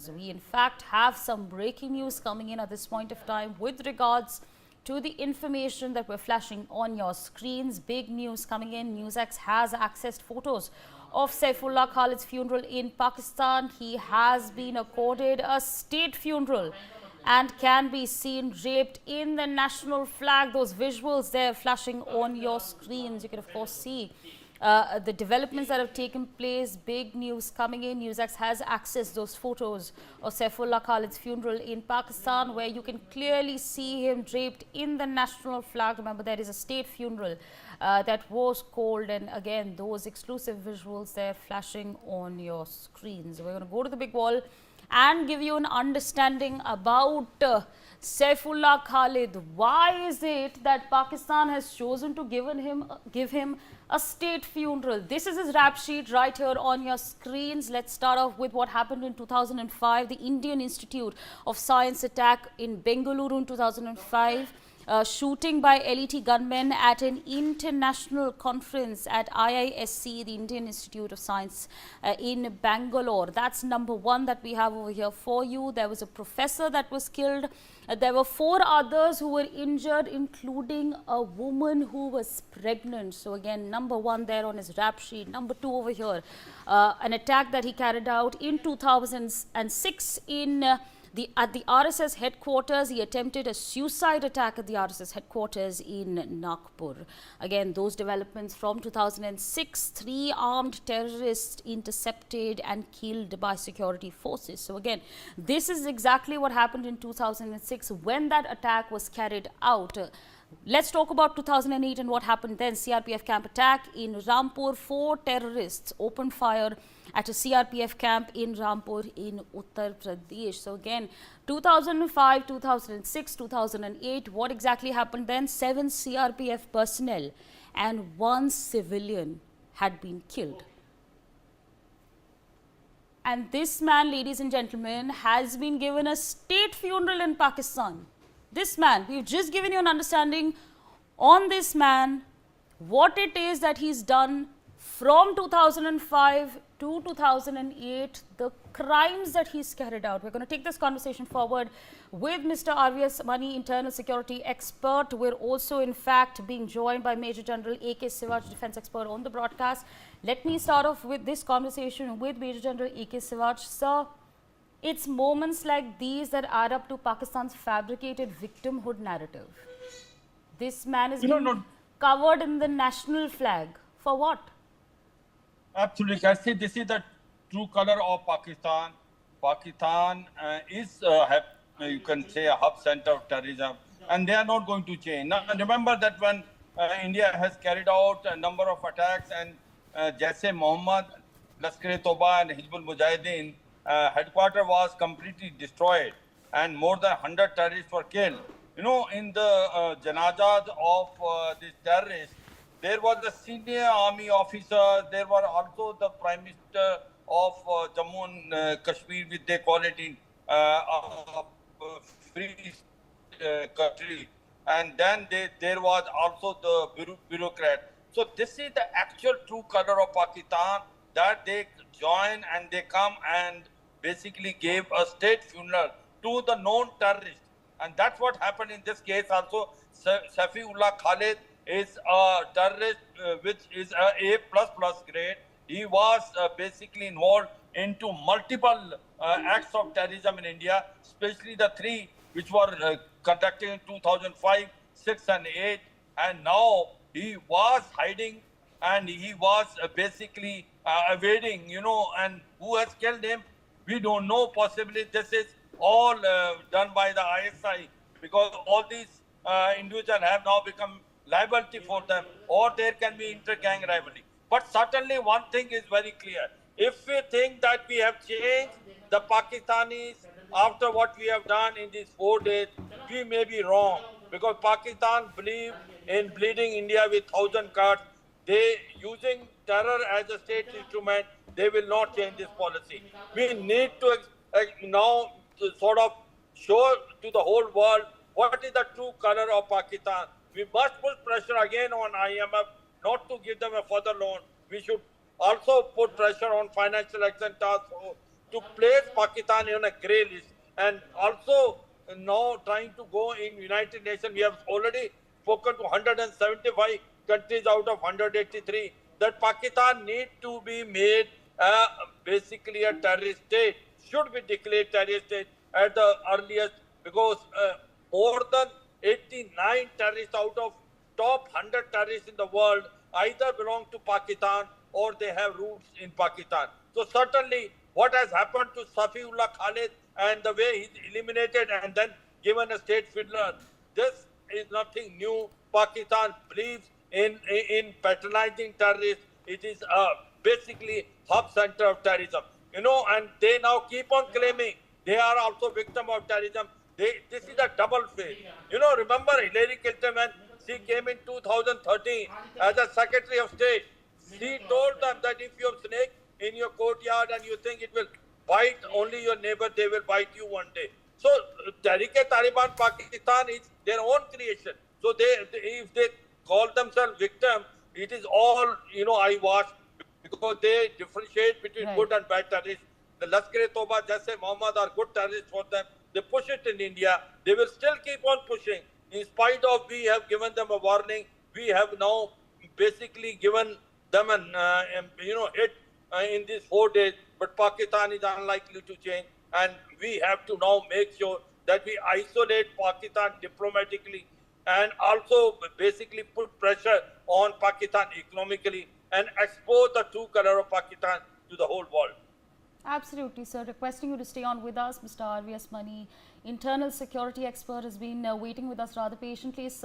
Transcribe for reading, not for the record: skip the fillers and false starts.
screens. We in fact have some breaking news coming in at this point of time with regards to the information that we're flashing on your screens. Big news coming in. Newsx has accessed photos of Saifullah Khalid's funeral in Pakistan. He has been accorded a state funeral and can be seen draped in the national flag. Those visuals there flashing on your screens. You can of course see the developments that have taken place. Big news coming in. Newsx has accessed those photos of Saifullah Khalid's funeral in Pakistan, where you can clearly see him draped in the national flag. Remember, there is a state funeral that was called, and again those exclusive visuals there flashing on your screens. We're going to go to the big wall and give you an understanding about Saifullah Khalid. Why is it that Pakistan has chosen to give him a state funeral? This is his rap sheet right here on your screens. Let's start off with what happened in 2005. The Indian Institute of Science attack in Bengaluru in 2005. Shooting by LeT gunmen at an international conference at IISc, the Indian Institute of Science in Bangalore. That's number one that we have over here for you. There was a professor that was killed. There were 4 others who were injured, including a woman who was pregnant. So again, number one there on his rap sheet. Number 2 over here, an attack that he carried out in 2006 at the RSS headquarters. He attempted a suicide attack at the RSS headquarters in Nagpur. Again, those developments from 2006, 3 armed terrorists intercepted and killed by security forces. So again, this is exactly what happened in 2006 when that attack was carried out. Let's talk about 2008 and what happened then. CRPF camp attack in Rampur. 4 terrorists opened fire at a CRPF camp in Rampur in Uttar Pradesh. So again, 2005, 2006, 2008, what exactly happened then? 7 CRPF personnel and 1 civilian had been killed. And this man, ladies and gentlemen, has been given a state funeral in Pakistan. This man, we've just given you an understanding on this man, what it is that he's done from 2005 to 2008, the crimes that he's carried out. We're going to take this conversation forward with Mr. RVS Mani, internal security expert. We're also, in fact, being joined by Major General A.K. Sivaj, defense expert, on the broadcast. Let me start off with this conversation with Major General A.K. Sivaj. Sir, it's moments like these that add up to Pakistan's fabricated victimhood narrative. This man is being covered in the national flag. For what? Absolutely. I see this is the true color of Pakistan. Pakistan is, you can say, a hub center of terrorism, and they are not going to change. Now, remember that when India has carried out a number of attacks, and Jaise Mohammed, Lashkar-e-Taiba and Hizbul Mujahideen, headquarters was completely destroyed, and more than 100 terrorists were killed. You know, in the janazas of these terrorists, there was a senior army officer. There were also the Prime Minister of Jammu and Kashmir, which they call it in free country. And then there was also the bureaucrat. So this is the actual true color of Pakistan, that they join and they come and basically gave a state funeral to the known terrorists. And that's what happened in this case also. Saifullah Khalid is a terrorist which is a A++ grade. He was basically involved into multiple acts of terrorism in India, especially the 3 which were conducted in 2005, 6 and 8. And now he was hiding and he was basically evading, you know, and who has killed him? We don't know. Possibly this is all done by the ISI, because all these individuals have now become liability for them, or there can be inter-gang rivalry. But certainly one thing is very clear. If we think that we have changed the Pakistanis after what we have done in these 4 days, we may be wrong, because Pakistan believe in bleeding India with 1,000 cuts. They using terror as a state instrument. They will not change this policy. We need to now sort of show to the whole world what is the true color of Pakistan. We must put pressure again on IMF not to give them a further loan. We should also put pressure on Financial Action Task Force to place Pakistan on a grey list, and also now trying to go in United Nations. We have already spoken to 175 countries out of 183 that Pakistan need to be made basically a terrorist state, should be declared terrorist state at the earliest, because more than 89 terrorists out of top 100 terrorists in the world either belong to Pakistan or they have roots in Pakistan. So certainly what has happened to Saifullah Khalid and the way he's eliminated and then given a state fiddler, this is nothing new. Pakistan believes in patronizing terrorists. It is basically hub center of terrorism. You know, and they now keep on claiming they are also victim of terrorism. This is a double face. You know, remember Hillary Clinton when she came in 2013 as a Secretary of State. She told them that if you have snake in your courtyard and you think it will bite only your neighbor, they will bite you one day. So Tehreek-e-Taliban Pakistan is their own creation. So if they call themselves victim, it is all, you know, eyewash, because they differentiate between good and bad terrorists. The Lashkar-e-Taiba, Jaise Mohammed are good terrorists for them. They push it in India. They will still keep on pushing. In spite of we have given them a warning, we have now basically given them an hit in these 4 days. But Pakistan is unlikely to change, and we have to now make sure that we isolate Pakistan diplomatically and also basically put pressure on Pakistan economically and expose the true color of Pakistan to the whole world. Absolutely, sir. Requesting you to stay on with us. Mr. RVS Mani, internal security expert, has been waiting with us rather patiently. Sir.